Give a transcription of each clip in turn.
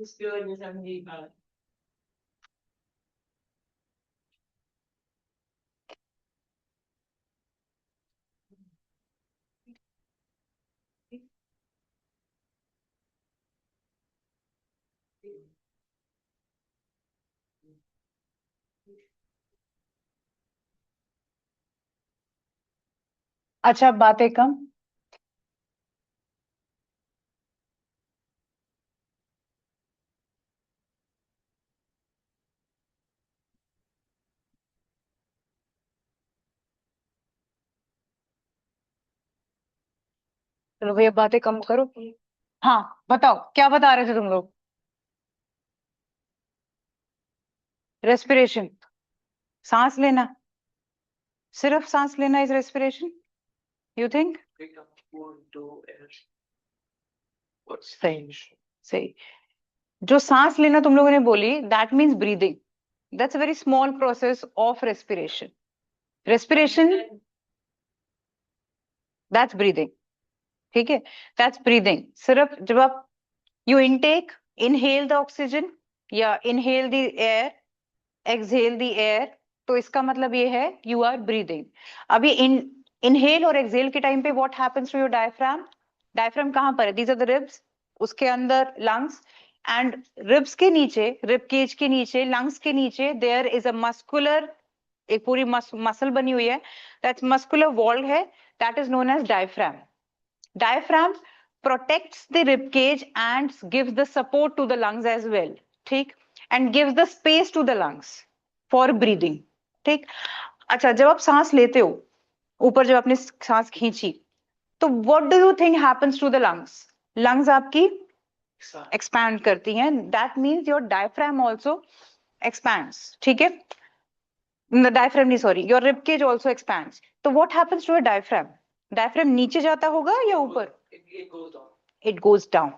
उसकी वजह से हम नहीं खा रहे। अच्छा, बातें कम। चलो भैया, बातें कम करो। हाँ, बताओ क्या बता रहे थे तुम लोग। रेस्पिरेशन, सांस लेना, सिर्फ सांस लेना इज रेस्पिरेशन, यू थिंक? सही, सही। जो सांस लेना तुम लोगों ने बोली, that means breathing. That's a very small process of respiration. Respiration, that's breathing. ठीक है, दैट्स ब्रीदिंग। सिर्फ जब आप you intake, inhale the oxygen या inhale the air, exhale the air, तो इसका मतलब ये है यू आर ब्रीदिंग। अभी इनहेल और एक्सहेल के टाइम पे what happens to your diaphragm? Diaphragm कहाँ पर है? दीज आर द रिब्स, उसके अंदर लंग्स, एंड रिब्स के नीचे, रिब केज के नीचे, लंग्स के नीचे देयर इज अ मस्कुलर, एक पूरी मसल बनी हुई है, दैट्स मस्कुलर वॉल है, that is known as diaphragm. Diaphragm protects the rib cage and gives the support to the lungs as well, ठीक, and gives the space to the lungs for breathing, ठीक। अच्छा, जब आप सांस लेते हो, ऊपर जब आपने सांस खींची, तो what do you think happens to the lungs? lungs आपकी expand करती हैं, that means your diaphragm also expands, ठीक है। diaphragm नहीं, sorry, your rib cage also expands. तो what happens to a diaphragm? diaphragm नीचे जाता होगा या ऊपर? It goes down.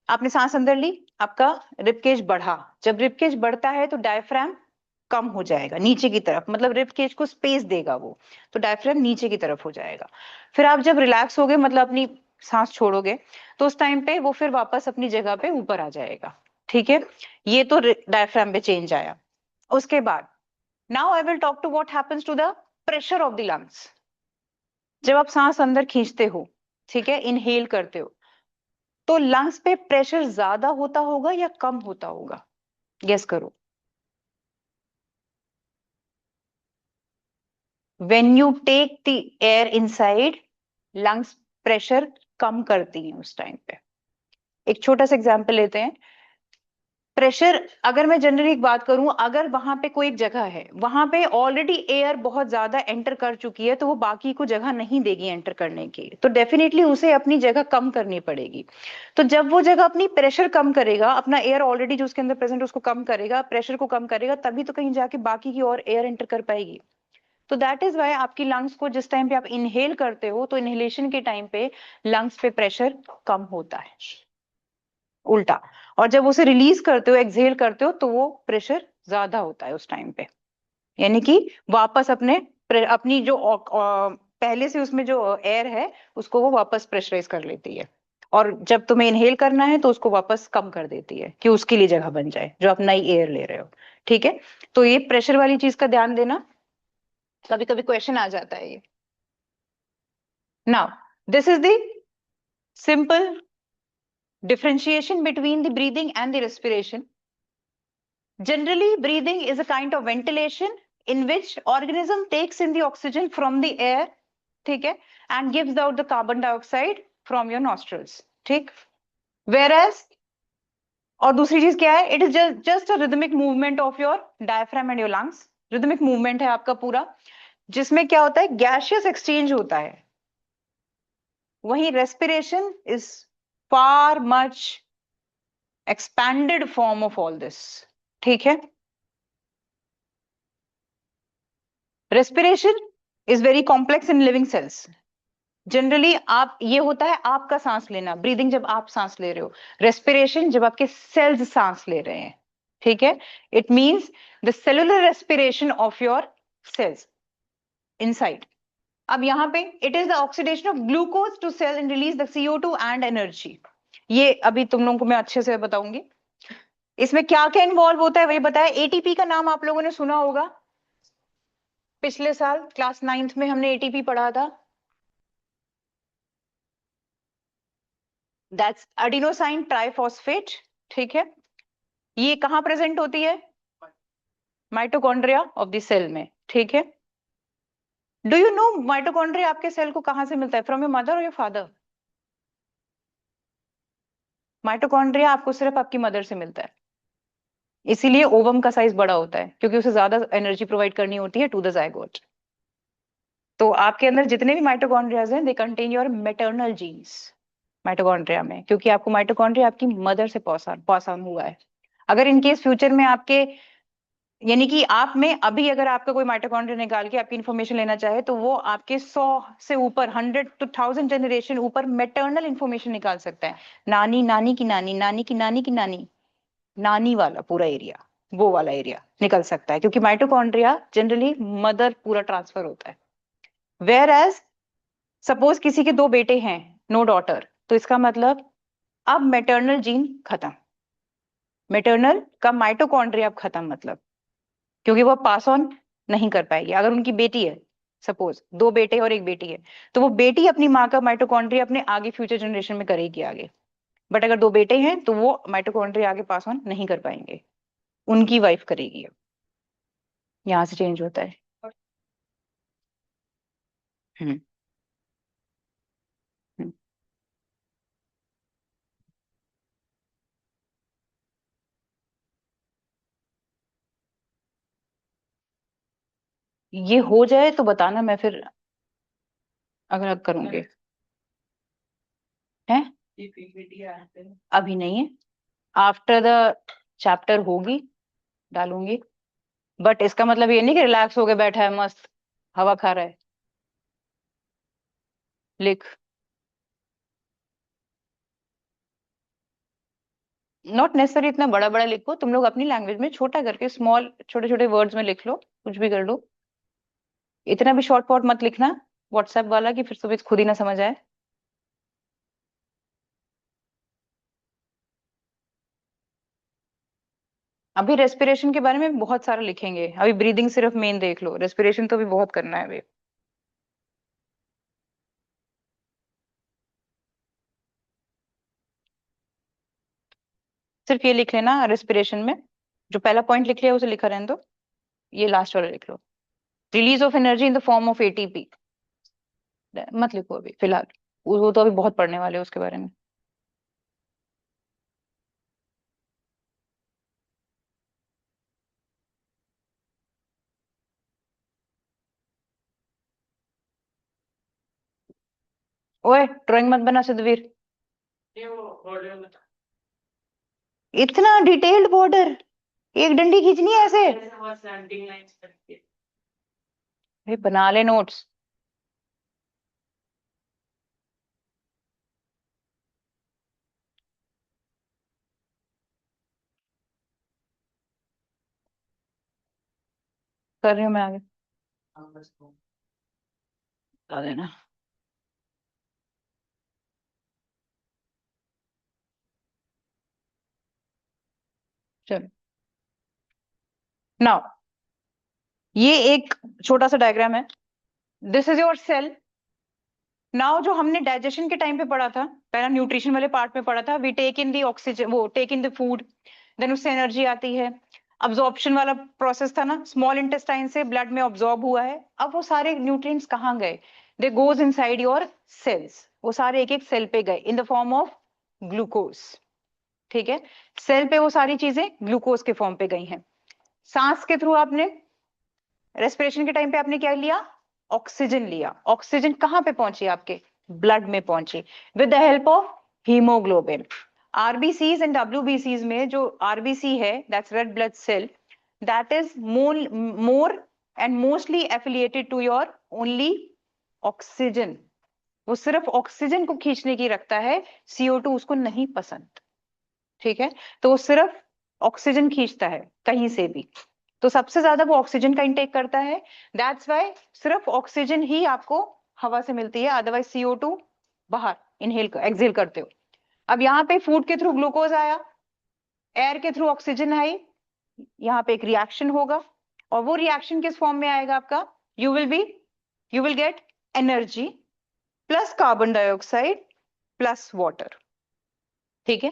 आपने सांस अंदर ली, आपका रिबकेज बढ़ा, जब रिबकेज बढ़ता है तो डायफ्राम कम हो जाएगा नीचे की तरफ, मतलब रिबकेज को स्पेस देगा वो, तो डायफ्राम नीचे की तरफ हो जाएगा। फिर आप जब रिलैक्स होगे, मतलब अपनी सांस छोड़ोगे, तो उस टाइम पे वो फिर वापस अपनी जगह पे ऊपर आ जाएगा, ठीक है। ये तो डायफ्राम पे चेंज आया। उसके बाद now I will talk to what happens to the pressure of the lungs. जब आप सांस अंदर खींचते हो, ठीक है, इनहेल करते हो, तो लंग्स पे प्रेशर ज्यादा होता होगा या कम होता होगा? गेस करो। When you take the air inside, lungs pressure कम करती हैं उस टाइम पे। एक छोटा सा एग्जांपल लेते हैं। प्रेशर, अगर मैं जनरली एक बात करूं, अगर वहां पे कोई एक जगह है, वहां पे ऑलरेडी एयर बहुत ज्यादा एंटर कर चुकी है, तो वो बाकी को जगह नहीं देगी एंटर करने की, तो डेफिनेटली उसे अपनी जगह कम करनी पड़ेगी। तो जब वो जगह अपनी प्रेशर कम करेगा, अपना एयर ऑलरेडी जो उसके अंदर प्रेजेंट उसको कम करेगा, प्रेशर को कम करेगा, तभी तो कहीं जाके बाकी की और एयर एंटर कर पाएगी। तो दैट इज वाई आपकी लंग्स को जिस टाइम पे आप इनहेल करते हो, तो इनहेलेशन के टाइम पे लंग्स पे प्रेशर कम होता है, उल्टा। और जब उसे रिलीज करते हो, एक्सहेल करते हो, तो वो प्रेशर ज्यादा होता है उस टाइम पे, यानी कि वापस अपनी जो पहले से उसमें जो एयर है, उसको वो वापस प्रेशराइज कर लेती है। और जब तुम्हें इनहेल करना है, तो उसको वापस कम कर देती है कि उसके लिए जगह बन जाए, जो आप नई एयर ले रहे हो, ठीक है। तो ये प्रेशर वाली चीज का ध्यान देना, कभी कभी क्वेश्चन आ जाता है ये। Now this is the simple differentiation between the breathing and the respiration. Generally, breathing is a kind of ventilation in which organism takes in the oxygen from the air, ठीक है, and gives out the carbon dioxide from your nostrils, ठीक। Whereas, और दूसरी चीज क्या है? It is just a rhythmic movement of your diaphragm and your lungs. Rhythmic movement है आपका पूरा, जिसमें क्या होता है? Gaseous exchange होता है। वहीं respiration is far much expanded form of all this, ठीक है। Respiration is very complex in living cells. Generally आप, ये होता है आपका सांस लेना, ब्रीदिंग जब आप सांस ले रहे हो, रेस्पिरेशन जब आपके सेल्स सांस ले रहे हैं, ठीक है। It means the cellular respiration of your cells inside. अब यहाँ पे it is the oxidation of glucose to cell and release the CO2 and energy. ये अभी तुम लोगों को मैं अच्छे से बताऊंगी। इसमें क्या क्या इन्वॉल्व होता है वही बताया। एटीपी का नाम आप लोगों ने सुना होगा, पिछले साल क्लास 9th में हमने एटीपी पढ़ा था। That's adenosine triphosphate. ठीक है, ये कहाँ प्रेजेंट होती है? माइटोकॉन्ड्रिया ऑफ द सेल में। ठीक है, डू यू नो माइटोकॉन्ड्रिया आपके सेल को कहाँ से मिलता है? फ्रॉम योर मदर और योर फादर? माइटोकॉन्ड्रिया आपको सिर्फ आपकी मदर से मिलता है, इसीलिए ओवम का साइज बड़ा होता है, क्योंकि उसे ज्यादा एनर्जी प्रोवाइड करनी होती है टू द जायगोट। तो आपके अंदर जितने भी माइटोकॉन्ड्रियाज हैं, they contain your maternal jeans mitochondria में, क्योंकि आपको माइटोकॉन्ड्रिया आपकी मदर से पास ऑन हुआ है। अगर इन केस फ्यूचर में आपके, यानी कि आप में अभी अगर आपका कोई माइटोकॉन्ड्रिया निकाल के आपकी इन्फॉर्मेशन लेना चाहे, तो वो आपके 100 से ऊपर, 100 to 1000 जनरेशन ऊपर मैटरनल इन्फॉर्मेशन निकाल सकता है। नानी, नानी की नानी, नानी की नानी की नानी, नानी वाला पूरा एरिया, वो वाला एरिया निकल सकता है, क्योंकि माइटोकॉन्ड्रिया जनरली मदर पूरा ट्रांसफर होता है। वेयर एज सपोज किसी के 2 बेटे हैं, नो डॉटर, तो इसका मतलब अब मैटरनल जीन खत्म, मैटरनल का माइटोकॉन्ड्रिया अब खत्म, मतलब क्योंकि वो पास ऑन नहीं कर पाएगी। अगर उनकी बेटी है, सपोज 2 बेटे और 1 बेटी है, तो वो बेटी अपनी माँ का माइटोकॉन्ड्रिया अपने आगे फ्यूचर जनरेशन में करेगी आगे। बट अगर 2 बेटे हैं तो वो माइटोकॉन्ड्रिया आगे पास ऑन नहीं कर पाएंगे, उनकी वाइफ करेगी। अब यहाँ से चेंज होता है। हम्म हम्म। ये हो जाए तो बताना, मैं फिर अगर करूंगी। है, अभी नहीं है, आफ्टर द चैप्टर होगी, डालूंगी। बट इसका मतलब ये नहीं कि रिलैक्स होके बैठा है मस्त हवा खा रहा है। लिख, नॉट नेसेसरी इतना बड़ा बड़ा लिखो, तुम लोग अपनी लैंग्वेज में छोटा करके स्मॉल छोटे छोटे वर्ड्स में लिख लो, कुछ भी कर लो। इतना भी शॉर्ट पॉट मत लिखना व्हाट्सएप वाला, कि फिर सुबह खुद ही ना समझ आए। अभी रेस्पिरेशन के बारे में बहुत सारा लिखेंगे, अभी ब्रीदिंग सिर्फ मेन देख लो, रेस्पिरेशन तो भी बहुत करना है अभी। सिर्फ ये लिख लेना रेस्पिरेशन में, जो पहला पॉइंट लिख लिया उसे लिखा रहने दो, ये लास्ट वाला लिख लो, release of energy in the form of ATP. मत लिखो अभी फिलहाल, वो तो अभी बहुत पढ़ने वाले हैं उसके बारे में। ओए ड्राइंग मत बना सिद्धवीर, इतना डिटेल्ड बॉर्डर, एक डंडी खींचनी है ऐसे? भाई बना ले नोट्स। कर रही हूँ मैं आगे, बता देना। चलो, नाउ ये एक छोटा सा डायग्राम है, this is your cell. Now जो हमने डाइजेशन के टाइम पे पढ़ा था, पहला न्यूट्रिशन वाले पार्ट में पढ़ा था, we take in the oxygen, वो take in the food, then उससे एनर्जी आती है। अब्जॉर्प्शन वाला प्रोसेस था ना, स्मॉल इंटेस्टाइन से ब्लड में ऑब्जॉर्ब हुआ है। अब वो सारे न्यूट्रिएंट्स कहाँ गए? They goes inside your cells, वो सारे एक एक सेल पे गए in the form of glucose. ठीक है, सेल पे वो सारी चीजें ग्लूकोज के फॉर्म पे गई हैं। सांस के थ्रू आपने, रेस्पिरेशन के टाइम पे आपने क्या लिया? ऑक्सीजन लिया। ऑक्सीजन कहाँ पे पहुंची? आपके ब्लड में पहुंची, with the help of haemoglobin. RBCs and डब्ल्यूबीसीज में जो आरबीसी है, that's red blood cell, that is more and mostly affiliated to your only oxygen. वो सिर्फ ऑक्सीजन को खींचने की रखता है, CO2 उसको नहीं पसंद। ठीक है, तो वो सिर्फ ऑक्सीजन खींचता है कहीं से भी, तो सबसे ज्यादा वो ऑक्सीजन का इंटेक करता है। दैट्स वाई सिर्फ ऑक्सीजन ही आपको हवा से मिलती है, अदरवाइज CO2 बाहर इनहेल एक्सहेल करते हो। अब यहाँ पे फूड के थ्रू ग्लूकोज आया, एयर के थ्रू ऑक्सीजन आई, यहाँ पे एक रिएक्शन होगा, और वो रिएक्शन किस फॉर्म में आएगा आपका, you will get energy plus carbon dioxide plus water. ठीक है,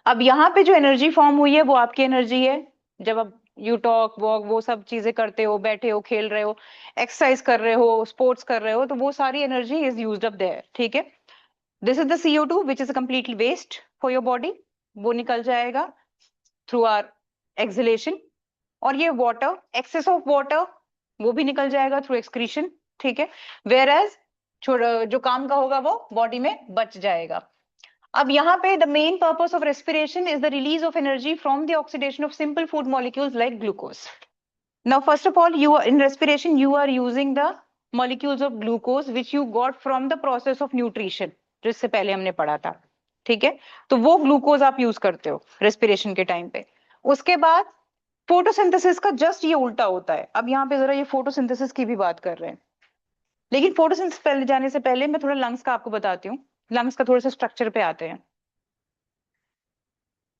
अब यहाँ पे जो एनर्जी फॉर्म हुई है वो आपकी एनर्जी है। जब आप यू टॉक वॉक वो सब चीजें करते हो, बैठे हो, खेल रहे हो, एक्सरसाइज कर रहे हो, स्पोर्ट्स कर रहे हो, तो वो सारी energy is used up there. ठीक है, this is the CO2 which is completely waste for your body, वो निकल जाएगा थ्रू आर एक्सहेलेशन। और ये वाटर, एक्सेस ऑफ वाटर, वो भी निकल जाएगा थ्रू एक्सक्रीशन। ठीक है, वेयर एज जो काम का होगा वो बॉडी में बच जाएगा। अब यहाँ पे the main purpose of respiration is the release of energy from the oxidation of simple food molecules like glucose. Now first of all you in respiration you are using the molecules of glucose which you got from the process of nutrition, जिससे पहले हमने पढ़ा था। ठीक है, तो वो glucose आप यूज करते हो रेस्पिरेशन के टाइम पे। उसके बाद फोटोसिंथेसिस का जस्ट ये उल्टा होता है। अब यहाँ पे जरा ये फोटोसिंथेसिस की भी बात कर रहे हैं, लेकिन फोटोसिंथेसिस पहले जाने से पहले मैं थोड़ा लंग्स का आपको बताती हूँ। लंग्स का थोड़ा सा स्ट्रक्चर पे आते हैं।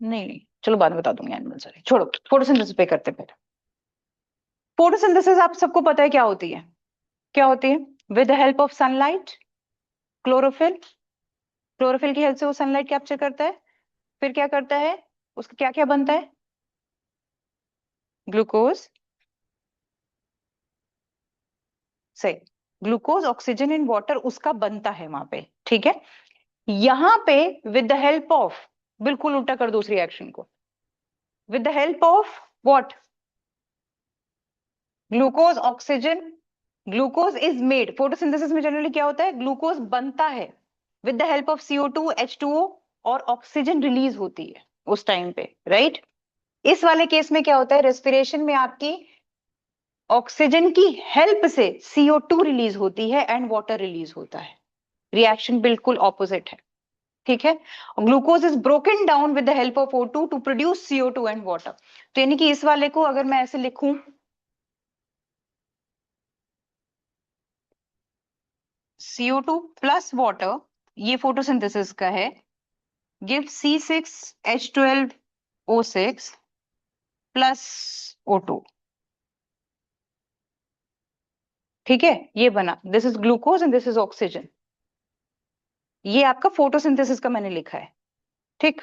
नहीं नहीं, चलो बाद में बता दूंगी एनिमल, सॉरी छोड़ो, फोटोसिंथेसिस पे करते हैं पहले। फोटोसिंथेसिस आप सबको पता है क्या होती है, क्या होती है, with the help of sunlight, chlorophyll, chlorophyll की हेल्प से वो सनलाइट कैप्चर करता है, फिर क्या करता है, उसका क्या क्या बनता है, ग्लूकोज, सही, ग्लूकोज ऑक्सीजन एंड वाटर उसका बनता है वहां पे। ठीक है, यहां पे विद द हेल्प ऑफ, बिल्कुल उल्टा कर दो उस रिएक्शन को, with the help of what, glucose oxygen, glucose is made, photosynthesis में जनरली क्या होता है, ग्लूकोज बनता है with the help of CO2 H2O, और ऑक्सीजन रिलीज होती है उस टाइम पे, राइट। इस वाले केस में क्या होता है, रेस्पिरेशन में आपकी ऑक्सीजन की हेल्प से CO2 रिलीज होती है एंड वाटर रिलीज होता है, रिएक्शन बिल्कुल ऑपोजिट है। ठीक है, glucose is broken down with the help of O2 to produce CO2 and water. तो यानी कि इस वाले को अगर मैं ऐसे लिखूं, CO2 प्लस वाटर, ये फोटोसिंथेसिस का है, गिव C6H12O6 प्लस O2। ठीक है, ये बना, this is glucose and this is oxygen. ये आपका फोटोसिंथेसिस का मैंने लिखा है। ठीक,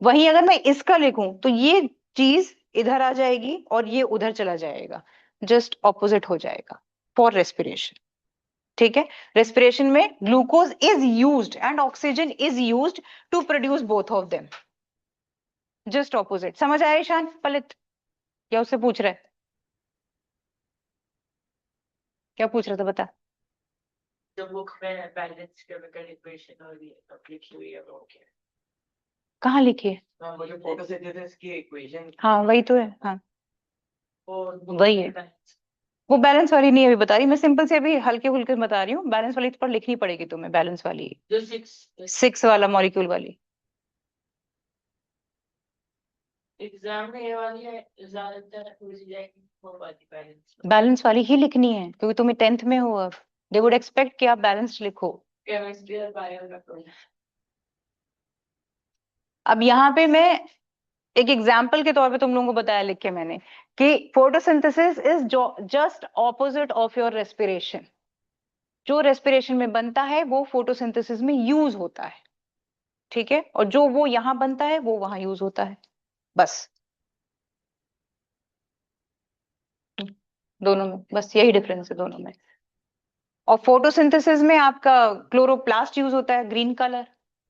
वहीं अगर मैं इसका लिखूं तो ये चीज इधर आ जाएगी और ये उधर चला जाएगा, जस्ट ऑपोजिट हो जाएगा फॉर रेस्पिरेशन। ठीक है, रेस्पिरेशन में glucose is used and oxygen is used to produce both of them, just opposite. समझ आया ईशान, पलित, क्या उससे पूछ रहा है, क्या पूछ रहा था बता। जो बुक में बैलेंस केमिकल इक्वेशन और ये सब लिखी हुई है वो क्या कहाँ लिखी है, है? वो जो फोटोसिंथेसिस की इक्वेशन, हाँ वही तो है, हाँ वो वही है। वो बैलेंस वाली नहीं अभी बता रही मैं, सिंपल से अभी हल्के फुल्के बता रही हूँ। बैलेंस वाली पर लिखनी पड़ेगी तुम्हें, बैलेंस वाली, जो सिक्स वाला मॉलिक्यूल वाली। एग्जाम में ये वाली है ज्यादातर पूछ जाएगी वो वाली बैलेंस बैलेंस वाली ही लिखनी है क्योंकि तुम्हें 10th में हो, अब दे वुड एक्सपेक्ट कि आप बैलेंस लिखो। केमिस्ट्री और बायो का कोई अब यहाँ पे मैं एक एग्जाम्पल के तौर पे तुम लोगों को बताया लिख के मैंने, कि photosynthesis is just opposite of your respiration. जो रेस्पिरेशन में बनता है वो फोटोसिंथेसिस में यूज होता है। ठीक है, और जो वो यहाँ बनता है वो वहां यूज होता है, बस दोनों में बस यही डिफरेंस है दोनों में। और फोटोसिंथेसिस में आपका क्लोरोप्लास्ट यूज होता है, ग्रीन कलर,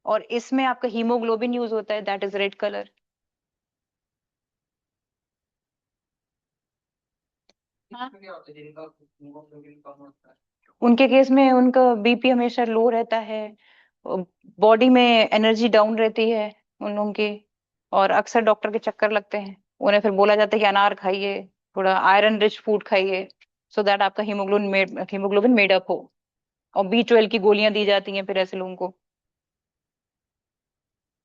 और इसमें आपका हीमोग्लोबिन यूज होता है, दैट इज रेड कलर। हाँ, क्या होता है जिनका हीमोग्लोबिन कम होता है? उनके केस में उनका BP हमेशा लो रहता है, बॉडी में एनर्जी डाउन रहती है उन लोगों की, और अक्सर डॉक्टर के चक्कर लगते हैं। उन्हें फिर बोला जाता है कि अनार खाइए, थोड़ा आयरन रिच फूड खाइए, सो दैट आपका हीमोग्लोबिन मेडअप हो। और B12 की गोलियां दी जाती हैं फिर ऐसे लोगों को।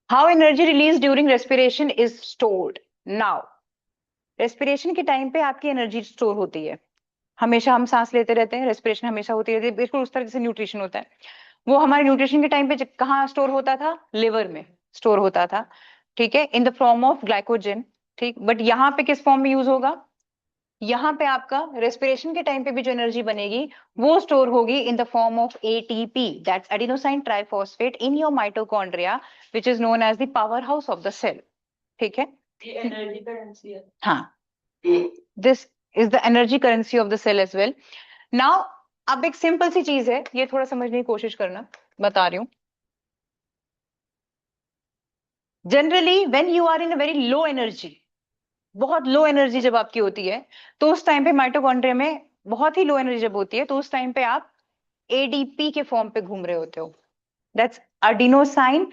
How energy release during respiration is stored. Now respiration के टाइम पे आपकी एनर्जी स्टोर होती है, हमेशा हम सांस लेते रहते हैं, रेस्पिरेशन हमेशा होती रहती है, बिल्कुल उस तरह से न्यूट्रिशन होता है। वो हमारे न्यूट्रिशन के टाइम पे कहाँ स्टोर होता था, लिवर में स्टोर होता था। ठीक है, इन द फॉर्म ऑफ ग्लाइकोजन, ठीक, बट यहाँ पे किस फॉर्म में यूज होगा, यहाँ पे आपका रेस्पिरेशन के टाइम पे भी जो एनर्जी बनेगी वो स्टोर होगी in the form of ATP, that's adenosine triphosphate in your mitochondria which is known as the powerhouse of the cell, ठीक है। ये एनर्जी करेंसी है। हाँ, this is the energy currency of the cell as well. Now अब एक simple सी चीज है, ये थोड़ा समझने की कोशिश करना, बता रही हूँ। Generally when you are in a very low energy, बहुत लो एनर्जी जब आपकी होती है, तो उस टाइम पे माइटोकॉन्ड्रिया में बहुत ही लो एनर्जी जब होती है, तो उस टाइम पे आप एडीपी के फॉर्म पे घूम रहे होते हो, that's adenosine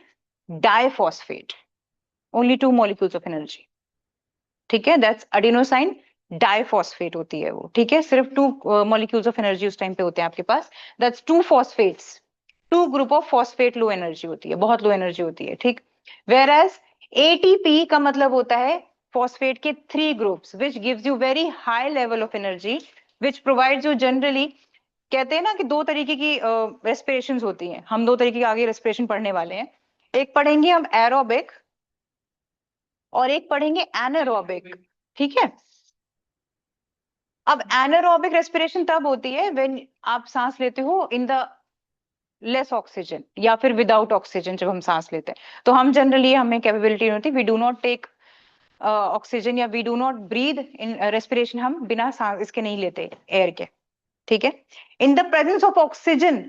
diphosphate, only 2 molecules of energy, ठीक है, दैट्स अडिनोसाइन डाइफॉस्फेट होती है वो, ठीक है, सिर्फ 2 मॉलिक्यूल्स ऑफ एनर्जी उस टाइम पे होते हैं आपके पास, that's 2 phosphates, 2 group of phosphate, low energy होती है, बहुत लो एनर्जी होती है, ठीक। वेयर एज एटीपी का मतलब होता है फॉस्फेट के 3 groups which gives you very high level of energy which provides you generally, कहते हैं ना कि 2 तरीके की रेस्पिरेशंस होती हैं, हम 2 तरीके के आगे रेस्पिरेशन पढ़ने वाले हैं, एक पढ़ेंगे हम एरोबिक और एक पढ़ेंगे एनारोबिक, ठीक है। अब एनारोबिक रेस्पिरेशन तब होती है व्हेन आप सांस लेते हो इन द लेस ऑक्सीजन या फिर विदाउट ऑक्सीजन, जब हम सांस लेते हैं तो हम जनरली, हमें कैपेबिलिटी नहीं होती, we do not take oxygen या we do not breathe in respiration, हम बिना सांस इसके नहीं लेते एयर के, ठीक है। इन द प्रेजेंस ऑफ ऑक्सीजन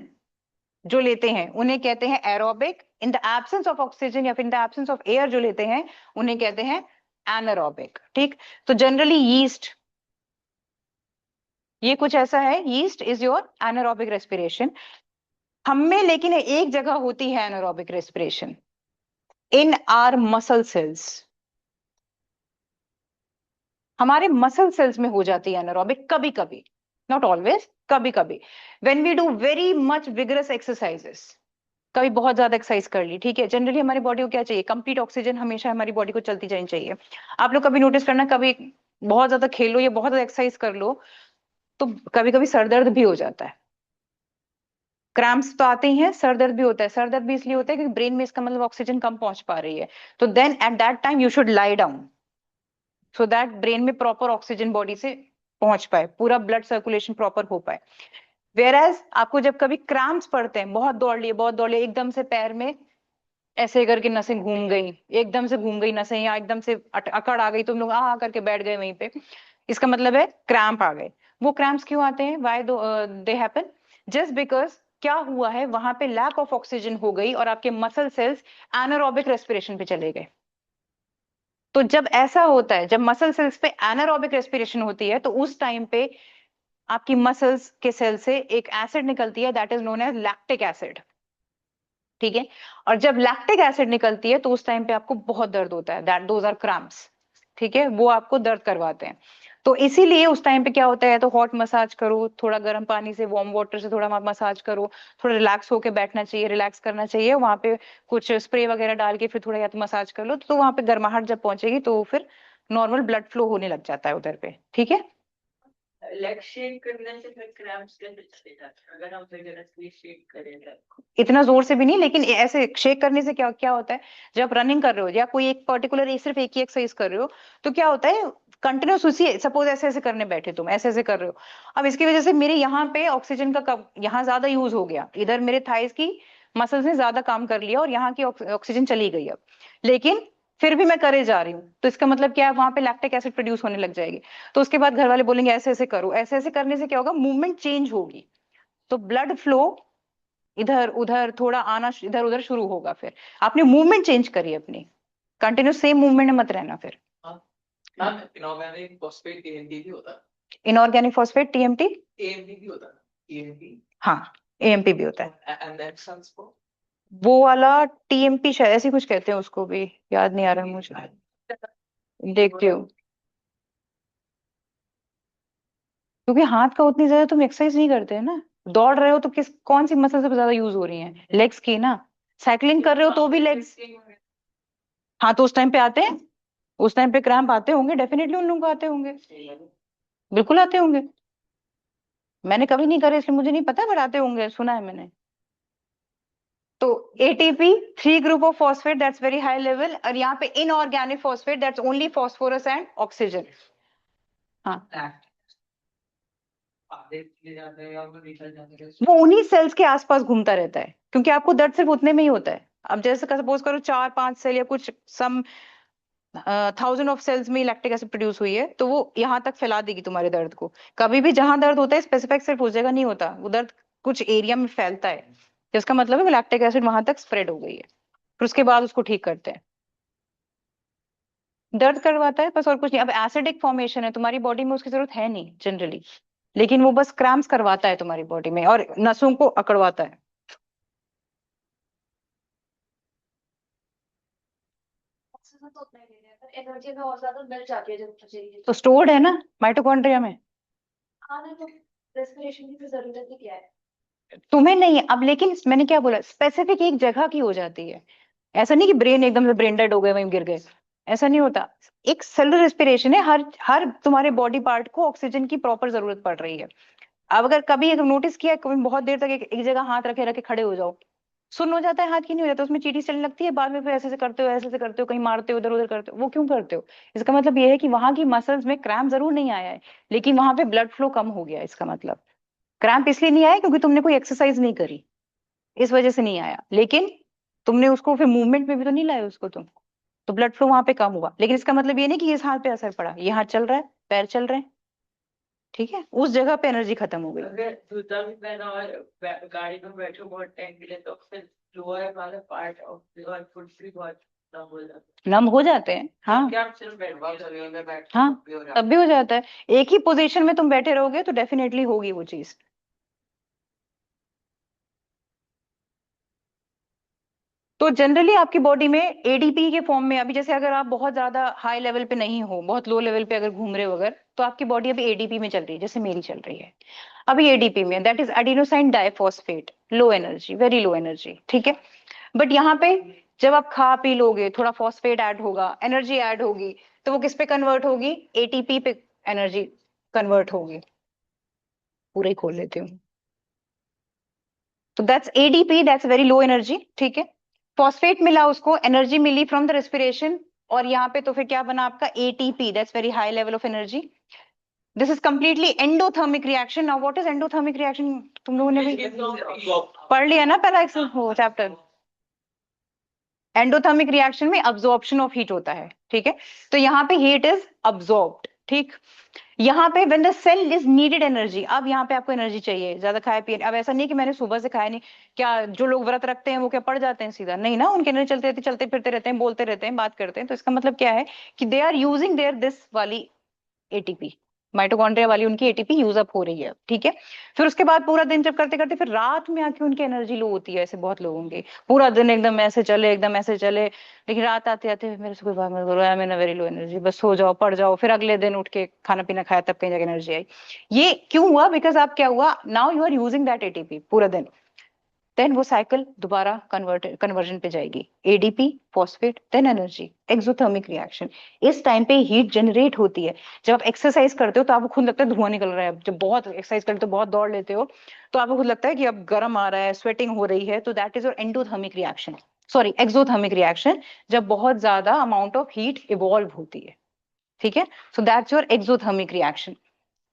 जो लेते हैं उन्हें कहते हैं aerobic, in the absence of oxygen या फिर इन द एब्सेंस ऑफ एयर जो लेते हैं उन्हें कहते हैं एनारोबिक, ठीक। तो जनरली यीस्ट, ये कुछ ऐसा है, yeast is your anaerobic respiration. हम में लेकिन एक जगह होती है anaerobic respiration, in are muscle cells, हमारे मसल सेल्स में हो जाती है एनारोबिक कभी कभी, नॉट ऑलवेज, कभी कभी, when we do very much vigorous exercises, कभी बहुत ज्यादा एक्सरसाइज कर ली, ठीक है। जनरली हमारी बॉडी को क्या चाहिए, कंप्लीट ऑक्सीजन हमेशा हमारी बॉडी को चलती जानी चाहिए। आप लोग कभी नोटिस करना, कभी बहुत ज्यादा खेलो या बहुत ज्यादा एक्सरसाइज कर लो तो कभी कभी सर दर्द भी हो जाता है, क्रैम्प्स तो आते ही हैं, सर दर्द भी होता है, सर दर्द भी इसलिए होता है क्योंकि ब्रेन में इसका मतलब ऑक्सीजन कम पहुंच पा रही है, तो then at that time you should lie down so that brain में प्रॉपर ऑक्सीजन बॉडी से पहुंच पाए, पूरा ब्लड सर्कुलेशन प्रॉपर हो पाए। वेयर एज आपको जब कभी क्रैम्प्स पड़ते हैं, बहुत दौड़ लिए, एकदम से पैर में ऐसे करके नसें घूम गई, एकदम से घूम गई नसें, या एकदम से अकड़ आ गई, तुम लोग आ करके बैठ गए वहीं पे, इसका मतलब है क्रैम्प आ गए। वो क्रैम्प्स क्यों आते हैं, why they happen, just because क्या हुआ है, वहां पे लैक ऑफ ऑक्सीजन हो गई और आपके मसल सेल्स एनारोबिक रेस्पिरेशन पे चले गए। तो जब ऐसा होता है, जब मसल सेल्स पे एनारोबिक रेस्पिरेशन होती है, तो उस टाइम पे आपकी मसल्स के सेल से एक एसिड निकलती है, that is known as lactic acid, ठीक है। और जब लैक्टिक एसिड निकलती है तो उस टाइम पे आपको बहुत दर्द होता है, दैट दोज आर क्रैम्प्स, ठीक है, वो आपको दर्द करवाते हैं। तो इसीलिए उस टाइम पे क्या होता है, तो हॉट मसाज करो, थोड़ा गर्म पानी से, वार्म वाटर से थोड़ा मसाज करो, थोड़ा रिलैक्स होके बैठना चाहिए, रिलैक्स करना चाहिए, वहां पे कुछ स्प्रे वगैरह डाल के फिर थोड़ा या तो मसाज कर लो, तो वहां पे गर्माहट जब पहुंचेगी तो फिर नॉर्मल ब्लड फ्लो होने लग जाता है उधर पे, ठीक है। लेग शेक करने से फिर क्रैम्प्स कैसे चले जाते हैं अगर हम vigorously शेक करें leg को? इतना जोर से भी नहीं, लेकिन ऐसे शेक करने से क्या क्या होता है, जब रनिंग कर रहे हो या कोई एक पर्टिकुलर सिर्फ एक ही एक्सरसाइज कर रहे हो, तो क्या होता है, कंटिन्यूस उसी, सपोज ऐसे ऐसे करने बैठे, तुम ऐसे ऐसे कर रहे हो, अब इसकी वजह से मेरे यहाँ पे ऑक्सीजन का यहाँ ज्यादा यूज हो गया, इधर मेरे थाइस की मसल्स ने ज्यादा काम कर लिया और यहाँ की ऑक्सीजन चली गई अब, लेकिन फिर भी मैं करे जा रही हूँ, तो इसका मतलब क्या है, वहां पे लैक्टिक एसिड प्रोड्यूस होने लग जाएगी। तो उसके बाद घर वाले बोलेंगे ऐसे ऐसे करो, ऐसे ऐसे करने से क्या होगा, मूवमेंट चेंज होगी, तो ब्लड फ्लो इधर उधर थोड़ा आना, इधर उधर शुरू होगा, फिर आपने मूवमेंट चेंज करी अपनी, कंटिन्यूस सेम मूवमेंट में मत रहना फिर। मैम इनऑर्गेनिक फॉस्फेट एएमपी भी होता है। इनऑर्गेनिक फॉस्फेट टीएमटी, एएमपी भी होता है। एएमपी, हाँ एएमपी भी होता है, एंड एक्सन्स को वो वाला टीएमपी शायद ऐसे ही कुछ कहते हैं उसको भी, याद नहीं आ रहा मुझे, देखती हूँ, क्योंकि हाथ का उतनी ज्यादा तुम एक्सरसाइज नहीं करते है ना, दौड़ रहे हो तो किस कौन सी मसल से ज्यादा यूज हो रही है, लेग्स की ना, साइकिलिंग कर रहे हो तो भी लेग्स, हाँ तो उस टाइम पे आते हैं, उस टाइम पे क्रैम्प आते होंगे, डेफिनेटली उन लोगों को आते होंगे, बिल्कुल आते होंगे, मैंने कभी नहीं करे इसलिए मुझे नहीं पता, बट आते होंगे, सुना है मैंने। तो ATP 3 group of phosphate that's very high level, और यहाँ पे inorganic phosphate that's only phosphorus and oxygen. हाँ, वो उन्हीं सेल्स के आसपास घूमता रहता है, क्योंकि आपको दर्द सिर्फ उतने में ही होता है। अब जैसे सपोज करो 4-5 सेल या कुछ सम 1000 ऑफ सेल्स में लैक्टिक एसिड प्रोड्यूस हुई है, तो वो यहाँ तक फैला देगी तुम्हारे दर्द को। कभी भी जहां दर्द होता है स्पेसिफिक सिर्फ उस जगह नहीं होता, वो दर्द कुछ एरिया में फैलता है, जिसका मतलब है वो लैक्टिक एसिड वहां तक स्प्रेड हो गई है, फिर उसके बाद उसको ठीक करते हैं। दर्द करवाता है बस, और कुछ नहीं। अब एसिडिक फॉर्मेशन है तुम्हारी बॉडी में, उसकी जरूरत है नहीं जनरली, लेकिन वो बस क्रैम्प्स करवाता है तुम्हारी बॉडी में और नसों को अकड़वाता है। ऑक्सीजन तो उतना ही ले रहे हैं, पर एनर्जी में और ज्यादा मिल जाती है जब चाहिए। तो स्टोर्ड है ना माइटोकॉन्ड्रिया में। खाना तो रेस्पिरेशन की तो जरूरत ही क्या है। तुम्हें नहीं अब, लेकिन मैंने क्या बोला, स्पेसिफिक एक जगह की हो जाती है। ऐसा नहीं कि ब्रेन एकदम से ब्रेन डेड हो गए वहीं गिर गए, ऐसा नहीं होता। एक सेलुलर रेस्पिरेशन है, हर हर तुम्हारे बॉडी पार्ट को ऑक्सीजन की प्रॉपर जरूरत पड़ रही है। अब अगर कभी अगर नोटिस किया कभी बहुत देर तक एक जगह हाथ रखे रखे खड़े हो जाओ, सुन्न हो जाता है हाथ की, नहीं हो जाता, उसमें चीटी चलने लगती है, बाद में फिर ऐसे ऐसे करते हो, ऐसे ऐसे करते हो, कहीं मारते हो, इधर उधर करते हो, वो क्यों करते हो? इसका मतलब ये है कि वहां की मसल्स में क्रैम्प जरूर नहीं आया है, लेकिन वहां पे ब्लड फ्लो कम हो गया। इसका मतलब क्रैम्प इसलिए नहीं आया क्योंकि तुमने कोई एक्सरसाइज नहीं करी, इस वजह से नहीं आया, लेकिन तुमने उसको फिर मूवमेंट में भी तो नहीं लाया उसको तुम, तो ब्लड फ्लो वहां पे कम हुआ। लेकिन इसका मतलब ये नहीं कि इस हाथ पे असर पड़ा, ये हाथ चल रहा है, पैर चल रहे हैं, ठीक है, उस जगह पे एनर्जी खत्म हो गई। अगर जूता भी पहना और गाड़ी में बैठो बहुत टाइम के लिए, तो फिर लोअर वाला पार्ट ऑफ लोअर फुट भी बहुत कम हो जाता नम हो जाते हैं, है। हाँ। क्या आप सिर्फ बैठ हाँ, तब भी हो जाता है। एक ही पोजीशन में तुम बैठे रहोगे तो डेफिनेटली होगी वो चीज। तो जनरली आपकी बॉडी में एडीपी के फॉर्म में, अभी जैसे अगर आप बहुत ज्यादा हाई लेवल पे नहीं हो, बहुत लो लेवल पे अगर घूम रहे हो अगर, तो आपकी बॉडी अभी एडीपी में चल रही है, जैसे मेरी चल रही है अभी एडीपी में, that is adenosine diphosphate, low energy, very low energy, ठीक है। बट यहाँ पे जब आप खा पी लोगे, थोड़ा फॉस्फेट ऐड होगा, एनर्जी ऐड होगी, तो वो किस पे कन्वर्ट होगी? एटीपी पे एनर्जी कन्वर्ट होगी। पूरा ही खोल लेती हूँ। तो that's ADP, that's very low energy, ठीक है। फॉस्फेट मिला, उसको एनर्जी मिली फ्रॉम द रेस्पिरेशन, और यहाँ पे तो फिर क्या बना आपका? ATP, that's very high level of energy. This is completely endothermic reaction. Now what is endothermic reaction? तुम लोगों ने भी पढ़ लिया ना पहला चैप्टर। एंडोथर्मिक रिएक्शन में अब्जॉर्प्शन ऑफ हीट होता है, ठीक है। तो यहाँ पे हीट इज अब्जॉर्ब्ड, ठीक। यहाँ पे when the cell is needed energy, अब यहाँ पे आपको एनर्जी चाहिए, ज्यादा खाए पिए, अब ऐसा नहीं कि मैंने सुबह से खाया नहीं, क्या जो लोग व्रत रखते हैं वो क्या पड़ जाते हैं सीधा? नहीं ना, उनकी एनर्जी चलते रहती, चलते फिरते रहते हैं, बोलते रहते हैं, बात करते हैं। तो इसका मतलब क्या है कि they are using their this वाली एटीपी, माइटोकॉन्ड्रिया वाली उनकी एटीपी यूज अप हो रही है, ठीक है। फिर उसके बाद पूरा दिन जब करते करते, फिर रात में आके उनकी एनर्जी लो होती है, ऐसे बहुत लोगों की, पूरा दिन एकदम ऐसे चले, एकदम ऐसे चले, लेकिन रात आते आते मेरे से कोई बात मत करो यार, मैंने वेरी लो एनर्जी, बस सो जाओ, पड़ जाओ, फिर अगले दिन उठ के खाना पीना खाया तब कहीं जाके एनर्जी आई। ये क्यों हुआ? बिकॉज आप क्या हुआ, now you are using that ATP पूरा दिन, देन वो साइकिल दोबारा कन्वर्जन पे जाएगी, ADP, phosphate, then energy, exothermic reaction. इस टाइम पे हीट जनरेट होती है। जब आप एक्सरसाइज करते हो तो आपको खुद लगता है धुआं निकल रहा है, जब बहुत एक्सरसाइज करते हो, बहुत दौड़ लेते हो, तो आपको खुद लगता है कि अब गर्म आ रहा है, स्वेटिंग हो रही है, तो that is your endothermic reaction, sorry exothermic reaction, जब बहुत ज्यादा अमाउंट ऑफ हीट इवॉल्व होती है, ठीक है। So that's your exothermic reaction.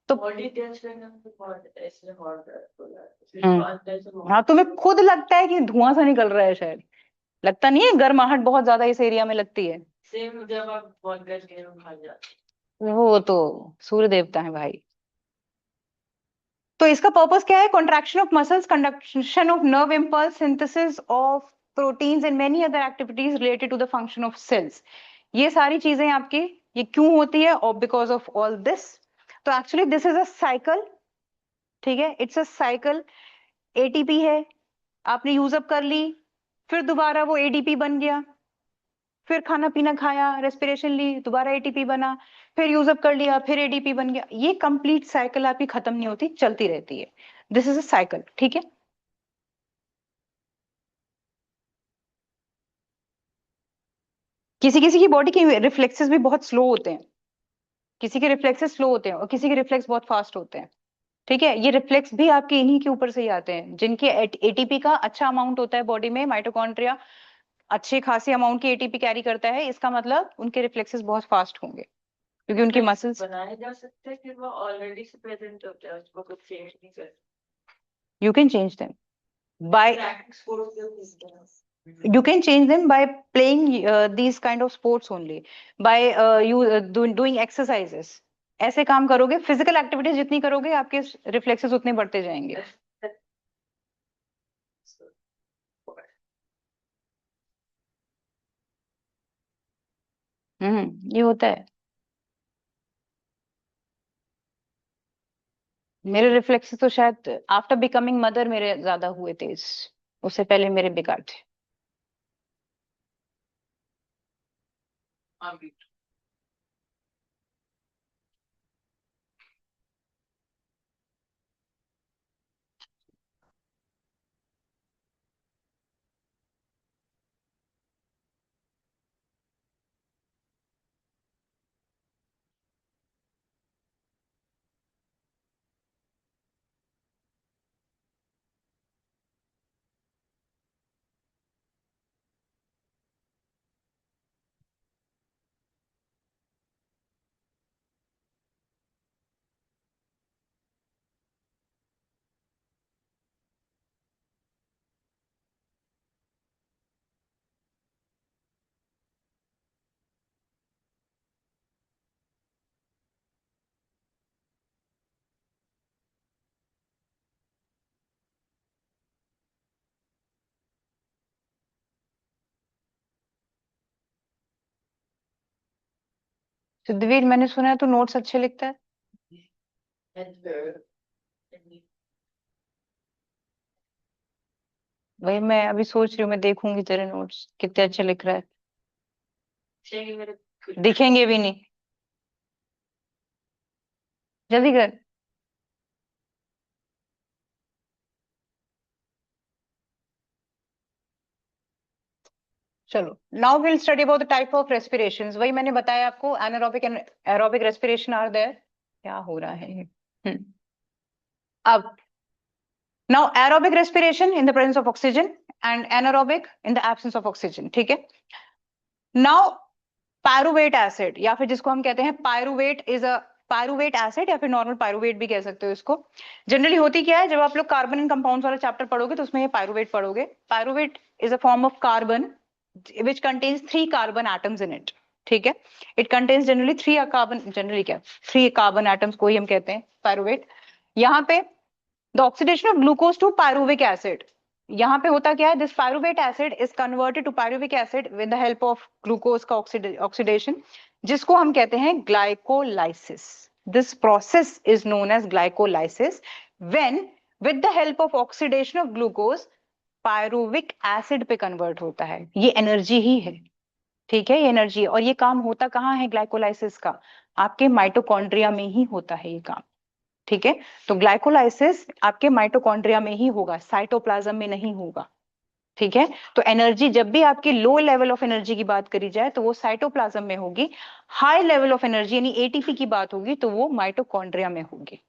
तो बॉडी टेस्ट करना तो बहुत ऐसे हॉट हाँ, तुम्हें खुद लगता है कि धुआं सा निकल रहा है, शायद लगता नहीं है, गर्माहट बहुत ज्यादा इस एरिया में लगती है। सेम जब आप बहुत गैस खा जाते वो तो सूर्य देवता है भाई। तो इसका पर्पस क्या है? Contraction of muscles, conduction of nerve impulse, synthesis of proteins and many other activities related to the function of cells. ये सारी चीजें आपकी, ये क्यों होती है? और बिकॉज ऑफ ऑल दिस। तो actually this is a cycle, ठीक है, इट्स अ साइकिल। एटीपी है, आपने यूज अप कर ली, फिर दोबारा वो एडीपी बन गया, फिर खाना पीना खाया, रेस्पिरेशन ली, दोबारा एटीपी बना, फिर यूज अप कर लिया, फिर एडीपी बन गया। ये कंप्लीट साइकिल आपकी खत्म नहीं होती, चलती रहती है। दिस इज अ साइकिल, ठीक है। किसी किसी की बॉडी के रिफ्लेक्सेस भी बहुत स्लो होते हैं, किसी के रिफ्लेक्सेस स्लो होते हैं और किसी के रिफ्लेक्स बहुत फास्ट होते हैं, ठीक है, ये रिफ्लेक्स भी आपके इन्हीं के ऊपर से ही आते हैं, जिनके एटीपी का अच्छा अमाउंट होता है बॉडी में, माइटोकॉन्ड्रिया अच्छी खासी अमाउंट की एटीपी कैरी करता है, इसका मतलब उनके रिफ्लेक्सेस बहुत फास्ट होंगे क्योंकि उनकी मसल्स। बनाए जा सकते हैं कि वो ऑलरेडी से प्रेजेंट होते हैं, उसको कुछ चेंज नहीं कर you can change them by practice course you can change them by playing these kind of sports only, by you doing exercises. ऐसे काम करोगे, फिजिकल एक्टिविटीज जितनी करोगे आपके रिफ्लेक्सेस उतने बढ़ते जाएंगे। ये होता है। मेरे रिफ्लेक्सेस तो शायद आफ्टर बिकमिंग मदर मेरे ज्यादा हुए थे, उससे पहले मेरे बेकार थे। सुधीर, मैंने सुना है तू नोट्स अच्छे लिखता है। वही मैं अभी सोच रही हूँ, मैं देखूंगी तेरे नोट्स कितने अच्छे लिख रहा है। मेरे दिखेंगे भी नहीं, जल्दी कर। चलो, now will study about the type of respirations. वही मैंने बताया आपको, anaerobic and aerobic respiration are there. क्या हो रहा है? अब now aerobic respiration in the presence of oxygen and anaerobic in the absence of oxygen. ठीक है, नाउ पायरुवेट एसिड, या फिर जिसको हम कहते हैं pyruvate, is a pyruvate acid, या फिर नॉर्मल पायरुवेट भी कह सकते हो इसको। जनरली होती क्या है, जब आप लोग कार्बन एंड कंपाउंड्स वाला चैप्टर पढ़ोगे तो उसमें ये पायरुवेट पढ़ोगे। Pyruvate is a form of carbon which contains 3 carbon atoms in it. ठीक है, it contains generally 3 carbon, generally क्या 3 carbon atoms को ही हम कहते हैं पायरुवेट। यहाँ पे the oxidation of glucose to pyruvic acid, यहाँ पे होता क्या है, this pyruvate acid is converted to pyruvic acid with the help of glucose का oxidation, जिसको हम कहते हैं glycolysis. This process is known as glycolysis when with the help of oxidation of glucose pyruvic acid पे convert होता है। ये energy ही है, ठीक है, ये एनर्जी है। और ये काम होता कहाँ है ग्लाइकोलाइसिस का? आपके माइटोकॉन्ड्रिया में ही होता है ये काम। ठीक है, तो ग्लाइकोलाइसिस आपके माइटोकॉन्ड्रिया में ही होगा, साइटोप्लाज्म में नहीं होगा। ठीक है, तो एनर्जी जब भी आपकी लो लेवल ऑफ एनर्जी की बात करी जाए तो वो साइटोप्लाज्म में होगी। हाई लेवल ऑफ एनर्जी यानी एटीपी की बात होगी तो वो माइटोकॉन्ड्रिया में होगी।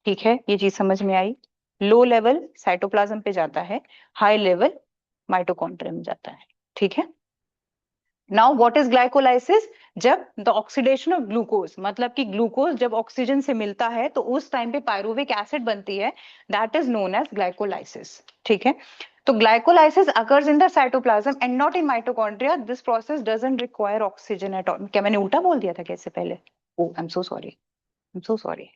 ठीक है, ये चीज समझ में आई? लो लेवल साइटोप्लाज्म पे जाता है, हाई लेवल माइटोकॉन्ड्रिया में जाता है। ठीक है, नाउ व्हाट इज ग्लाइकोलाइसिस? जब द ऑक्सीडेशन ऑफ ग्लूकोज, मतलब कि ग्लूकोज जब ऑक्सीजन से मिलता है तो उस टाइम पे पायरुविक एसिड बनती है, that is known as glycolysis. ठीक है, तो glycolysis occurs in the cytoplasm and not in mitochondria. This process doesn't require oxygen at all. क्या मैंने उल्टा बोल दिया था कैसे पहले? Oh I am so sorry, I am so sorry.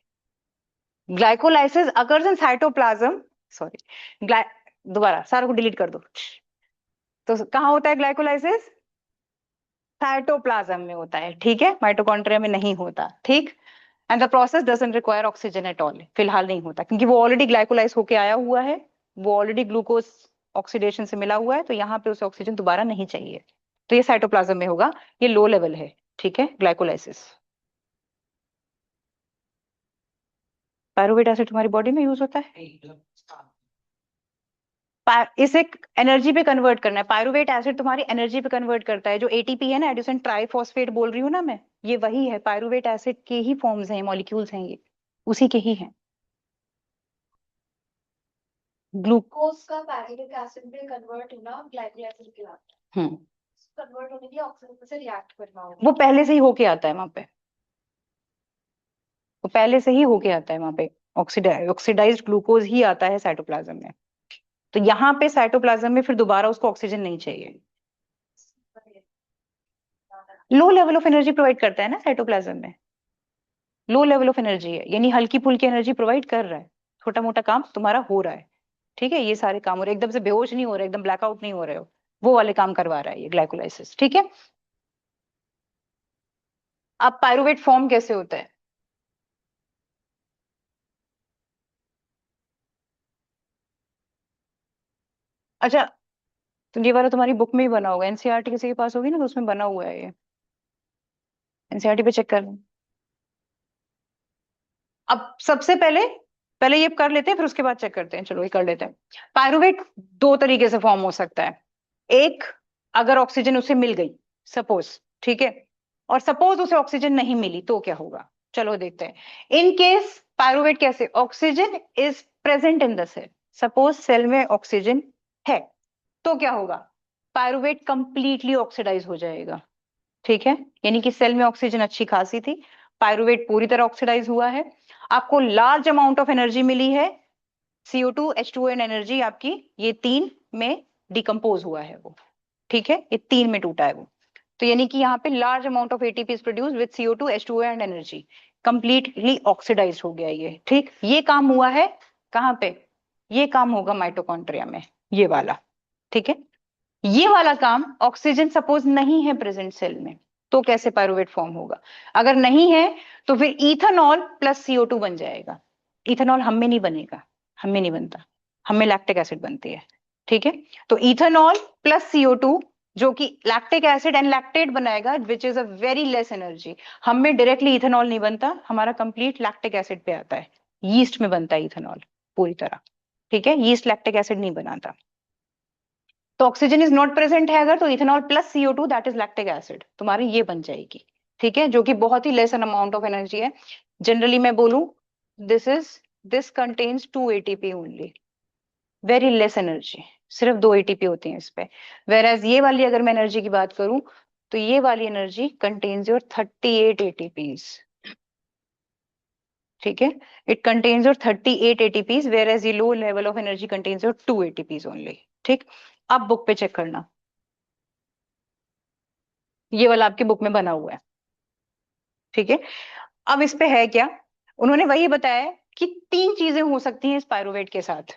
Glycolysis occurs in cytoplasm, sorry, दोबारा सारा को डिलीट कर दो। तो कहाँ होता है ग्लाइकोलाइसिस? साइटोप्लाज्म में होता है। ठीक है, माइटोकॉन्ड्रिया में नहीं होता। ठीक, and the process doesn't require oxygen at all. फिलहाल नहीं होता क्योंकि वो ऑलरेडी ग्लाइकोलाइज होके आया हुआ है, वो ऑलरेडी ग्लूकोज ऑक्सीडेशन से मिला हुआ है, तो यहाँ पे उसे ऑक्सीजन दोबारा नहीं चाहिए। तो ये साइटोप्लाज्म में होगा, ये लो लेवल है। ठीक है, ग्लाइकोलाइसिस। पायरुवेट एसिड तुम्हारी बॉडी में यूज होता है, इसे एनर्जी पे कन्वर्ट करना है। पायरुवेट एसिड तुम्हारी एनर्जी पे कन्वर्ट करता है। जो एटीपी है ना, एडिशन ट्राइफॉस्फेट बोल रही हूँ ना मैं, ये वही है, पायरुवेट एसिड के ही फॉर्म्स हैं, मॉलिक्यूल्स हैं ये, उसी के ही हैं। ग्लूकोज का पैरिक एसिड में कन्वर्ट होना ग्लाइकोलिक एसिड कहलाता है। कन्वर्ट होने के लिए ऑक्सीजन से रिएक्ट करना होगा। वो पहले से ही होके आता है वहां पे, वो पहले से ही होके आता है वहां पे, ऑक्सीडाइज्ड ग्लूकोज ही आता है साइटोप्लाज्म में। तो यहाँ पे साइटोप्लाज्म में फिर दोबारा उसको ऑक्सीजन नहीं चाहिए। लो लेवल ऑफ एनर्जी प्रोवाइड करता है ना साइटोप्लाज्म में, लो लेवल ऑफ एनर्जी है, यानी हल्की फुल्की एनर्जी प्रोवाइड कर रहा है, छोटा मोटा काम तुम्हारा हो रहा है। ठीक है, ये सारे काम हो रहे हैं, एकदम से बेहोश नहीं हो रहे, एकदम ब्लैकआउट नहीं हो रहे हो, वो वाले काम करवा रहा है ये ग्लाइकोलाइसिस। ठीक है, अब पायरुवेट फॉर्म कैसे होता है? अच्छा, तो ये वाला तुम्हारी बुक में ही बना होगा, एनसीईआरटी किसी के पास होगी ना, तो उसमें बना हुआ है ये, एनसीईआरटी पे चेक कर लो। अब सबसे पहले पहले ये कर लेते हैं, फिर उसके बाद चेक करते हैं। चलो ये कर लेते हैं। पायरुवेट दो तरीके से फॉर्म हो सकता है। एक, अगर ऑक्सीजन उसे मिल गई सपोज, ठीक है, और सपोज उसे ऑक्सीजन नहीं मिली तो क्या होगा, चलो देखते हैं। इन केस पायरुवेट कैसे, oxygen is present in the cell, suppose cell में ऑक्सीजन है, तो क्या होगा, पायरुवेट कंप्लीटली ऑक्सीडाइज हो जाएगा। ठीक है, यानी कि सेल में ऑक्सीजन अच्छी खासी थी, पायरुवेट पूरी तरह ऑक्सीडाइज हुआ है, आपको लार्ज अमाउंट ऑफ एनर्जी मिली है, CO2 H2O एंड एनर्जी आपकी ये तीन में डिकम्पोज हुआ है वो। ठीक है, ये तीन में टूटा है वो, तो यानी कि यहाँ पे large amount of ATP is produce with CO2 H2O and energy, completely oxidize हो गया ये। ठीक, ये काम हुआ है कहाँ पे, ये काम होगा माइटोकॉन्ड्रिया में, ये वाला। ठीक है, ये वाला काम, ऑक्सीजन सपोज नहीं है प्रेजेंट सेल में, तो कैसे पायरुवेट फॉर्म होगा, अगर नहीं है तो फिर इथेनॉल प्लस CO2 बन जाएगा। इथेनॉल हम में नहीं बनेगा, हम में नहीं बनता, हम में लैक्टिक एसिड बनती है। ठीक है, तो इथेनॉल प्लस CO2 जो कि लैक्टिक एसिड एंड लैक्टेट बनाएगा, which is a very less energy. हम में डायरेक्टली इथेनॉल नहीं बनता, हमारा कंप्लीट लैक्टिक एसिड पे आता है, यीस्ट में बनता है इथेनॉल पूरी तरह। ठीक है, यीस्ट लैक्टिक एसिड नहीं बनाता। तो ऑक्सीजन इज नॉट प्रेजेंट है अगर, तो ethanol plus CO2 that is lactic acid तुम्हारी ये बन जाएगी। ठीक है, जो कि बहुत ही लेस अमाउंट ऑफ एनर्जी है। जनरली मैं बोलूं, this contains 2 ATP only, very less energy, सिर्फ 2 ATP होती है इस पे। वेर ये वाली अगर मैं एनर्जी की बात करूं, तो ये वाली एनर्जी कंटेन्स योर 38 ATPs। ठीक है, it contains your 38 ATPs, whereas ये low level of energy contains your 2 ATPs only. ठीक, अब बुक पे चेक करना, ये वाला आपके बुक में बना हुआ है। ठीक है, अब इस पे है क्या, उन्होंने वही बताया है कि तीन चीजें हो सकती हैं इस पायरुवेट के साथ,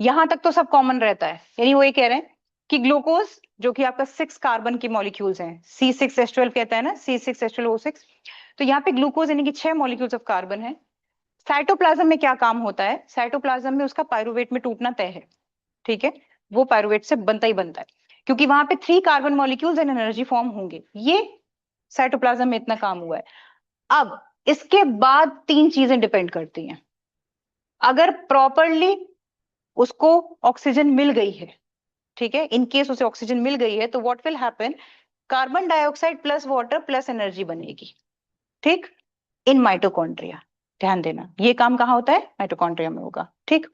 यहां तक तो सब कॉमन रहता है। यानी वो ये कह रहे हैं कि ग्लूकोज जो कि आपका 6 कार्बन की मॉलिक्यूल्स हैं, C6H12 कहता है ना, C6H12O6, तो यहाँ पे ग्लूकोज यानी कि 6 मॉलिक्यूल्स ऑफ कार्बन है। साइटोप्लाज्म में क्या काम होता है, साइटोप्लाज्म में उसका पायरुवेट में टूटना तय है। ठीक है, वो पायरुवेट से बनता ही बनता है, क्योंकि वहां पे 3 carbon molecules and energy form होंगे, ये साइटोप्लाज्म में इतना काम हुआ है। अब इसके बाद तीन चीजें डिपेंड करती हैं, अगर प्रॉपरली उसको ऑक्सीजन मिल गई है, ठीक है, इन केस उसे ऑक्सीजन मिल गई है, तो what will happen, carbon dioxide plus water plus energy बनेगी। ठीक, इन माइटोकॉन्ड्रिया, ध्यान देना ये काम कहाँ होता है, माइटोकॉन्ड्रिया में होगा। ठीक,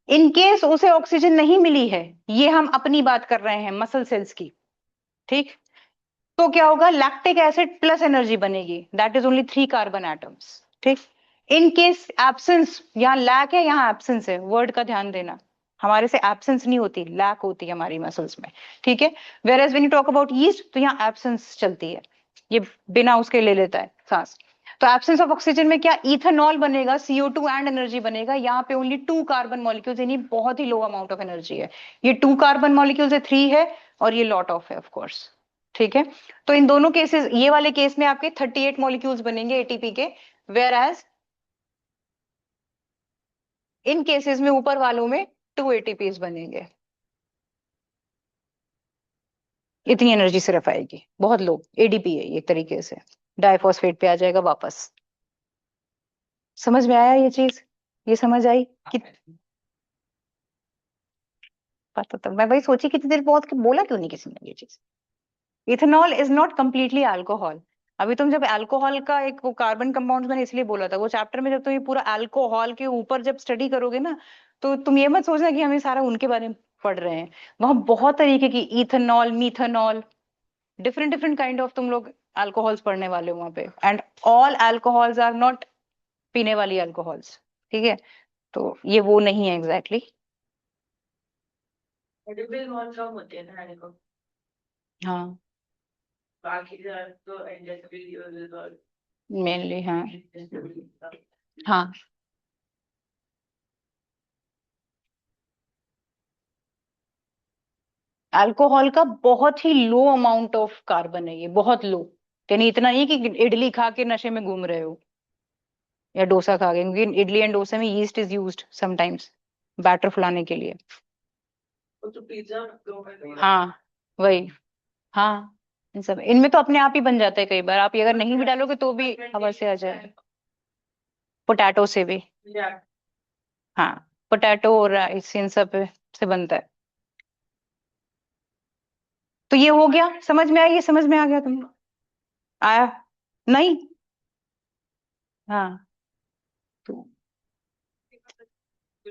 इन केस उसे ऑक्सीजन नहीं मिली है, ये हम अपनी बात कर रहे हैं मसल सेल्स की, ठीक, तो क्या होगा, लैक्टिक एसिड प्लस एनर्जी बनेगी, that is only 3 carbon atoms. ठीक, इन केस एब्सेंस, यहाँ लैक है यहाँ एब्सेंस है, वर्ड का ध्यान देना, हमारे से एब्सेंस नहीं होती, लैक होती है हमारी मसल्स में। ठीक है, whereas when you talk about yeast, तो यहाँ एब्सेंस चलती है, ये बिना उसके ले लेता है सांस। तो एब्सेंस ऑफ ऑक्सीजन में क्या, इथेनॉल बनेगा, CO2 एंड एनर्जी बनेगा, यहाँ पे ओनली 2 कार्बन मॉलिक्यूल्स, यानी बहुत ही लो अमाउंट ऑफ एनर्जी है, ये 2 कार्बन मॉलिक्यूल्स है, 3 है, और ये लॉट ऑफ है ऑफ कोर्स। ठीक है, तो इन दोनों केसेस, ये वाले केस में आपके 38 मॉलिक्यूल्स बनेंगे ATP के, वेयर एज इन केसेस में ऊपर वालों में 2 ATPs बनेंगे। इतनी एनर्जी सिर्फ आएगी, बहुत लो ADP है एक तरीके से, डाइफॉस्फेट पे आ जाएगा वापस। समझ में आया ये चीज, ये समझ आई कि पता, तो मैं वही सोची कितनी देर बहुत बोला क्यों नहीं किसी ने ये चीज। Ethanol is not completely alcohol. अभी तुम जब अल्कोहल का एक वो कार्बन कंपाउंड मैंने इसलिए बोला था, वो चैप्टर में जब तुम ये पूरा अल्कोहल के ऊपर जब स्टडी करोगे ना, तो तुम ये मत सोचना कि हम ये सारा उनके बारे में पढ़ रहे हैं। वहां बहुत तरीके की ethanol, methanol, different different kind of तुम लोग अल्कोहल्स पढ़ने वाले हो वहां पे। And all alcohols are not पीने वाली अल्कोहल्स, ठीक है? तो ये वो नहीं है एग्जैक्टली एडिबल बहुत कम होते हैं ना देखो, हाँ, बाकी तो इंडस्ट्रियल और मेनली हाँ। हाँ, अल्कोहल का बहुत ही लो अमाउंट ऑफ कार्बन है, ये बहुत लो। यानी इतना नहीं कि इडली खा के नशे में घूम रहे हो या डोसा खा के, क्योंकि इडली एंड डोसा में yeast is used sometimes batter फुलाने के लिए। वो तो पिज्जा हाँ वही, हाँ, इन सब इनमें तो अपने आप ही बन जाता है कई बार, आप ये अगर नहीं भी डालोगे तो भी हवा से आ जाए। पोटैटो से भी, हाँ, पोटैटो और राइस इन सब से बनता है। तो ये हो गया, समझ में आई? ये समझ में आ गया तुम? आया? नहीं? हाँ, तो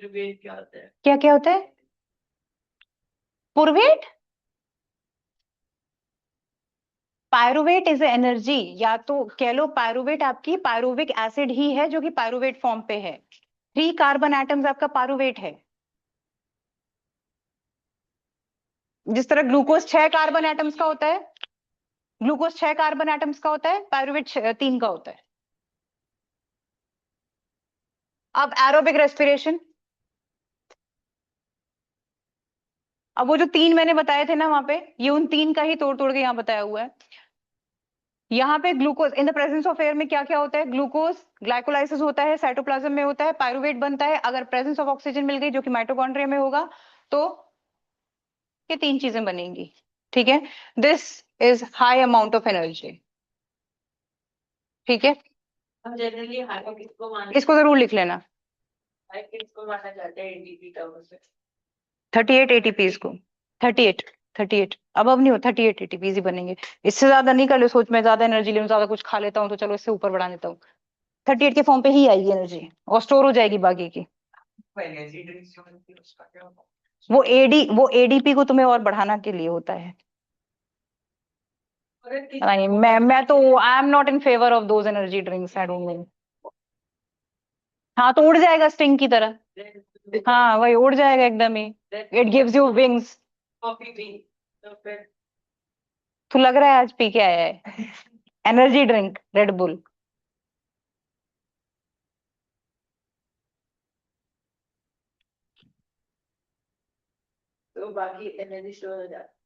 क्या होता है? क्या क्या होता है? पुरवेट? पायरुवेट इज एनर्जी, या तो कह लो पायरुवेट आपकी पायरुविक एसिड ही है जो कि पायरुवेट फॉर्म पे है। 3 कार्बन एटम्स आपका पायरुवेट है। जिस तरह ग्लूकोज 6 कार्बन एटम्स का होता है, ग्लूकोज 6 कार्बन एटम्स का होता है, पायरुवेट 3 का होता है। अब एरोबिक रेस्पिरेशन, अब वो जो 3 मैंने बताए थे ना वहां पे, ये उन 3 का ही तोड़ तोड़ के यहाँ बताया हुआ है। यहाँ पे glucose in the presence of air में क्या क्या होता है? ग्लूकोज ग्लाइकोलाइसिस होता है, साइटोप्लाज्म में होता है, पायरुवेट बनता है। अगर प्रेजेंस ऑफ ऑक्सीजन मिल गई जो कि माइटोकॉन्ड्रिया में होगा तो ये 3 चीजें बनेंगी, ठीक है? This is high amount of energy, ठीक है? हम जनरली हाई किसको माना, इसको जरूर लिख लेना, हाई किसको माना जाता है एडीपी टर्म से? 38 एटीपीज को। 38, 38 अब नहीं हो, 38 एटीपीज ही बनेंगे। इससे ज्यादा नहीं कर लो, सोच में ज्यादा एनर्जी ले लूं, ज्यादा कुछ खा लेता हूँ तो चलो इससे ऊपर बढ़ा देता हूँ। 38 के फॉर्म पे ही आएगी एनर्जी और स्टोर हो जाएगी बाकी की। एनर्जी ड्रिंक्स जो बनती है उसका क्या होता वो एडीपी को तुम्हें और बढ़ाना के लिए होता है। नहीं, मैं तो I am not in favour of those energy drinks, I don't know. हाँ, तो उड़ जाएगा स्टिंग की तरह। हाँ वही, उड़ जाएगा एकदम ही। It gives you wings. Coffee भी तो फिर तो लग रहा है आज पी के आया है एनर्जी ड्रिंक रेड बुल। तो बाकी एनर्जी स्टोर हो जाता है।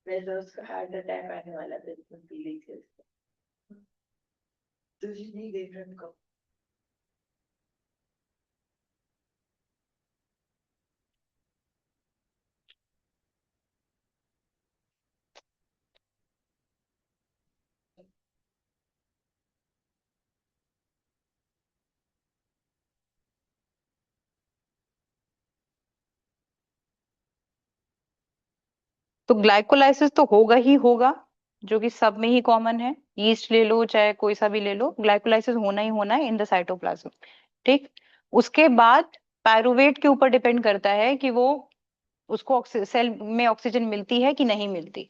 वैसे उसका हार्ट अटैक आने वाला था, बिल्कुल पी ली थी उसको। तुझे नहीं देख रहा उनको। तो ग्लाइकोलाइसिस तो होगा ही होगा, जो कि सब में ही कॉमन है। यीस्ट ले लो चाहे कोई सा भी ले लो, ग्लाइकोलाइसिस होना ही होना है इन द साइटोप्लाज्म, ठीक? उसके बाद पायरुवेट के ऊपर डिपेंड करता है कि वो उसको सेल में ऑक्सीजन मिलती है कि नहीं मिलती।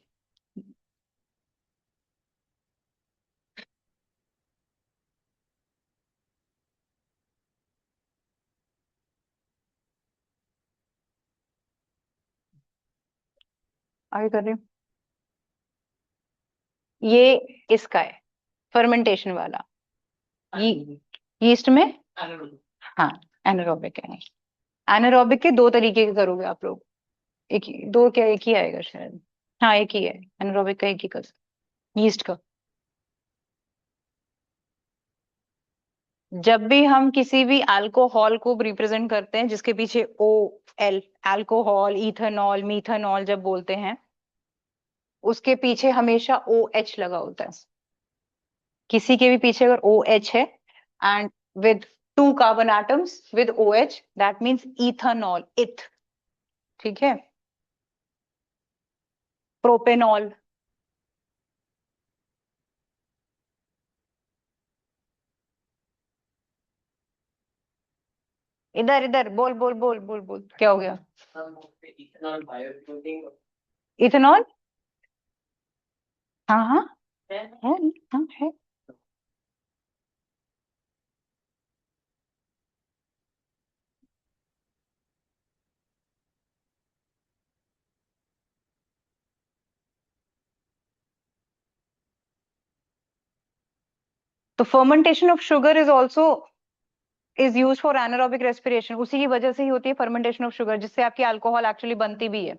आगे कर रही हूँ। ये इसका है फर्मेंटेशन वाला। ये यीस्ट में, है? हाँ, एनारोबिक है। एनारोबिक के 2 तरीके के करोगे आप लोग। दो क्या, एक ही आएगा शायद। हाँ एक ही है, एनारोबिक का एक ही कर, यीस्ट का। जब भी हम किसी भी अल्कोहल को रिप्रेजेंट करते हैं जिसके पीछे O L, alcohol, ethanol, methanol जब बोलते हैं, उसके पीछे हमेशा ओ एच लगा होता है। किसी के भी पीछे अगर ओ एच है and with 2 carbon atoms with O H, that means ethanol, eth, ठीक है? प्रोपेनॉल, इधर इधर बोल बोल बोल बोल बोल, क्या हो गया? इथेनॉल बायोफ्यूलिंग इथेनॉल, हाँ हाँ है। है, हाँ है। तो fermentation of sugar is also is use for anaerobic respiration, उसी की वजह से ही होती है फर्मेंटेशन ऑफ शुगर, जिससे आपकी अल्कोहल एक्चुअली बनती भी है।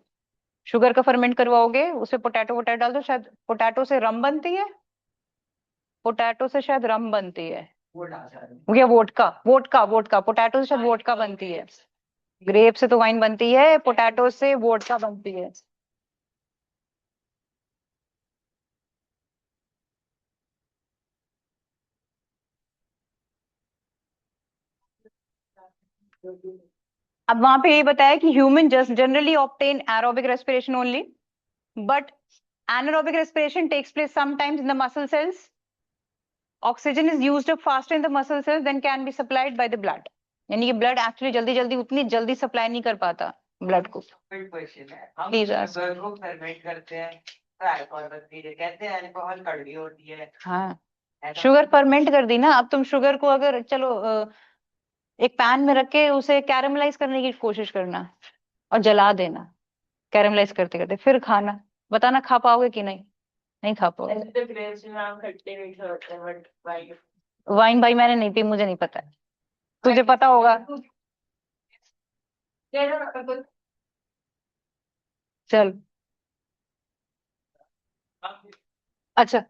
शुगर का फर्मेंट करवाओगे, उससे पोटैटो वोटैटो डाल दो, शायद पोटैटो से रम बनती है, पोटैटो से शायद रम बनती है, वो डाल रहे या वोडका, वोडका वोडका, पोटैटो से शायद वोडका बनती है। ग्रेप से तो वाइन बनती है, पोटैटो से वोडका बनती है। अब वहां पे ये बताया कि human just generally obtain aerobic respiration only, but anaerobic respiration takes place sometimes in the muscle cells. Oxygen is used up faster in the muscle cells than can be supplied by the blood. यानी कि blood actually जल्दी जल्दी उतनी जल्दी supply नहीं कर पाता blood को। क्वेश्चन है, हम Please ask. शुगर को फर्मेंट करते हैं तो अल्कोहल बनती है, कहते हैं अल्कोहल कड़वी होती है। हाँ, ऐसा शुगर फर्मेंट कर दी ना। अब तुम शुगर को अगर चलो एक पैन में रख के उसे कैरमलाइज करने की कोशिश करना और जला देना, कैरमलाइज करते करते फिर खाना, बताना खा पाओगे कि नहीं? नहीं खा पाओगे। ऐसे तो ग्रेप्स में हम खट्टे मीठे होते हैं, बट भाई वाइन भाई मैंने नहीं पी, मुझे नहीं पता है, तुझे पता होगा। चल अच्छा,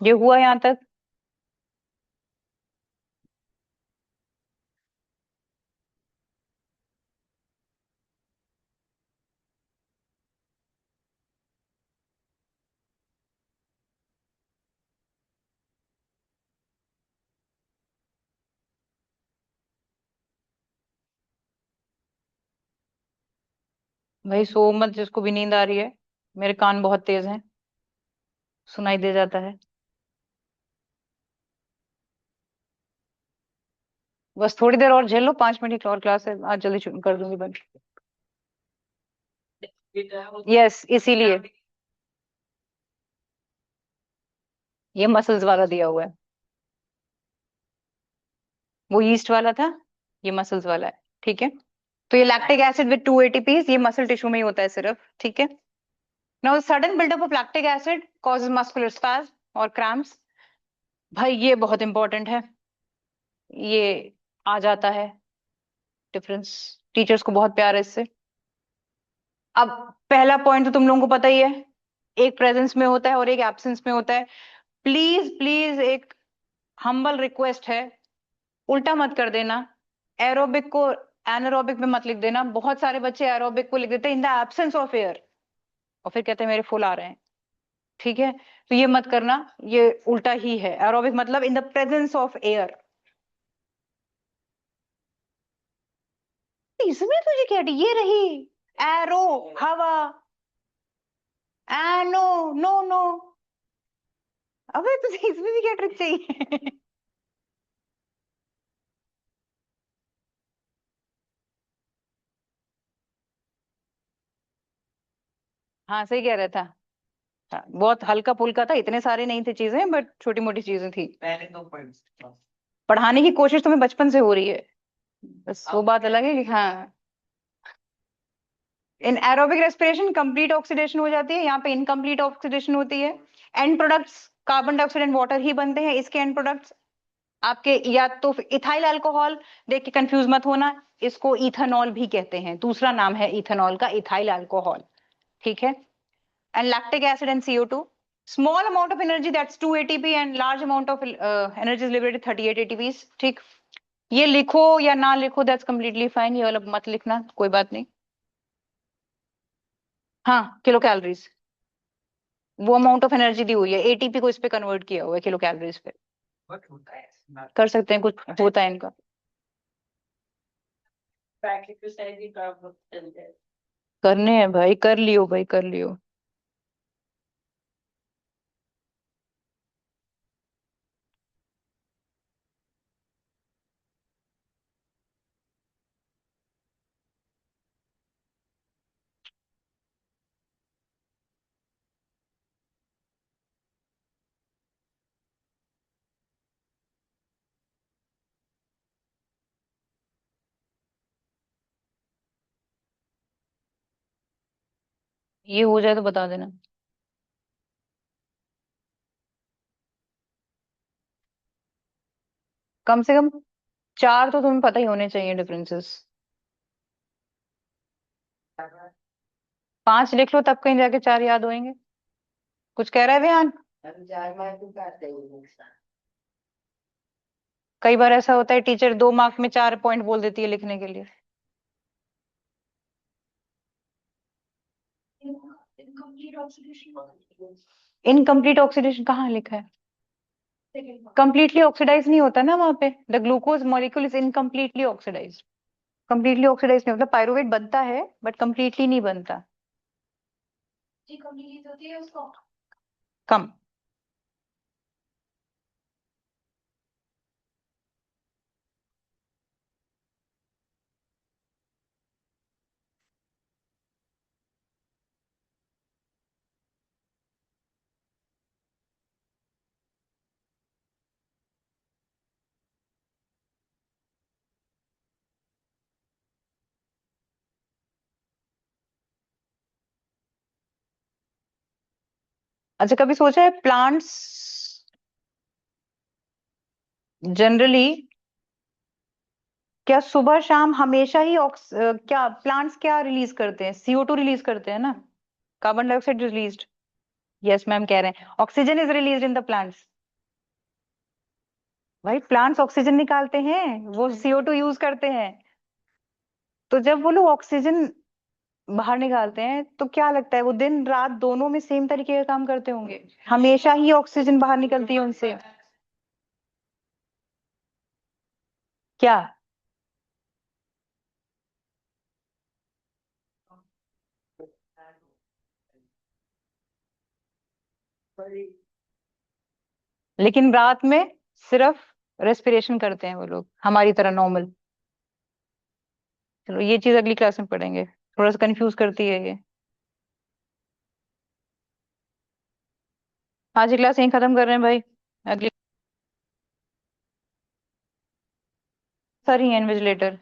ये हुआ यहाँ तक। भाई सो मत, जिसको भी नींद आ रही है, मेरे कान बहुत तेज हैं, सुनाई दे जाता है। बस थोड़ी देर और झेल लो, 5 मिनट की और क्लास है, आज जल्दी कर दूंगी बंद। यस, इसीलिए ये मसल्स वाला दिया हुआ है, वो ईस्ट वाला था, ये मसल्स वाला है, ठीक है। तो ये लैक्टिक एसिड विद 2 ATPs, ये मसल टिश्यू में ही होता है सिर्फ, ठीक है। Now sudden buildup of lactic acid causes muscular spasm और क्रैम्प्स। भाई ये बहुत इंपॉर्टेंट है, ये आ जाता है डिफरेंस, टीचर्स को बहुत प्यार है इससे। अब पहला पॉइंट तो तुम लोगों को पता ही है, एक प्रेजेंस में होता है और एक एब्सेंस में होता है। प्लीज प्लीज एक हम्बल रिक्वेस्ट है, उल्टा मत कर देना, एरोबिक को एनारोबिक में मत लिख देना। बहुत सारे बच्चे एरोबिक को लिख देते हैं इन द एब्सेंस ऑफ एयर, और फिर कहते हैं मेरे फुल आ रहे हैं, ठीक है। तो ये मत करना, ये उल्टा ही है, एरोबिक मतलब इन द प्रेजेंस ऑफ एयर। इसमें तुझे क्या ये रही, एरो हवा, एनो नो नो, अबे तुझे इसमें भी क्या ट्रिक चाहिए? हाँ सही कह रहा था, हाँ, बहुत हल्का फुल्का था, इतने सारे नहीं थे चीजें, बट छोटी मोटी चीजें थी। पहले 2 पॉइंट्स। पढ़ाने की कोशिश तुम्हें बचपन से हो रही है, बस वो बात अलग है कि हाँ। In aerobic respiration complete oxidation हो जाती है, यहाँ पे इनकम्प्लीट ऑक्सीडेशन होती है। End products carbon dioxide and water ही बनते हैं, इसके एंड प्रोडक्ट्स आपके या तो इथाइल अल्कोहल, देख के कंफ्यूज मत होना, इसको इथेनॉल भी कहते हैं, दूसरा नाम है इथेनॉल का इथाइल अल्कोहल, ठीक है। And lactic acid and CO2, small amount of energy that's 2 ATP and large amount of energy is liberated 38 ATPs, ठीक। ये लिखो या ना लिखो that's completely fine, ये वाला मत लिखना, कोई बात नहीं। हाँ किलो कैलोरीज, वो अमाउंट ऑफ एनर्जी दी हुई है, ATP को इस पे कन्वर्ट किया हुआ है किलो कैलोरीज पे। बहुत होता है ऐसे। कर सकते हैं, कुछ होता है इनका। बैक एक्सरसाइज ही काम चल जाए। करने हैं भाई, कर लियो भाई, कर लियो। ये हो जाए तो बता देना। कम से कम 4 तो तुम्हें पता ही होने चाहिए डिफरेंसेस। 5 लिख लो, तब कहीं जाके 4 याद होंगे। कुछ कह रहा है बयान? कई बार ऐसा होता है, टीचर 2 मार्क में 4 पॉइंट बोल देती है लिखने के लिए। Incomplete oxidation. इनकम्प्लीट ऑक्सीडेशन कहाँ लिखा है? Second one. कंप्लीटली ऑक्सीडाइज नहीं होता ना वहां पे। The glucose molecule is incompletely oxidize. Completely oxidize नहीं होता, पायरुवेट बनता है बट कंप्लीटली नहीं बनता। जी कंप्लीट होती है उसको। कम। अच्छा, कभी सोचा है प्लांट्स जनरली क्या सुबह शाम हमेशा ही क्या प्लांट्स क्या रिलीज करते हैं? CO2 रिलीज करते हैं ना, carbon dioxide released. Yes ma'am कह रहे हैं oxygen is released in the plants. भाई प्लांट्स ऑक्सीजन निकालते हैं, वो CO2 यूज करते हैं। तो जब वो लोग ऑक्सीजन बाहर निकालते हैं तो क्या लगता है वो दिन रात दोनों में सेम तरीके का काम करते होंगे? हमेशा ही ऑक्सीजन बाहर निकलती है उनसे। क्या? लेकिन रात में सिर्फ रेस्पिरेशन करते हैं वो लोग, हमारी तरह नॉर्मल। चलो ये चीज अगली क्लास में पढ़ेंगे, थोड़ा सा कंफ्यूज करती है ये। आज की क्लास यहीं खत्म कर रहे हैं भाई। अगली सर ही है इन्विजिलेटर,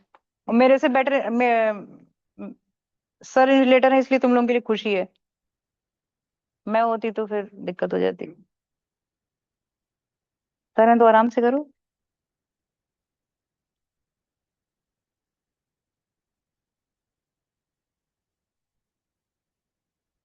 और मेरे से बेटर सर इन्विजिलेटर है, इसलिए तुम लोगों के लिए खुशी है। मैं होती तो फिर दिक्कत हो जाती। सर है तो आराम से करो।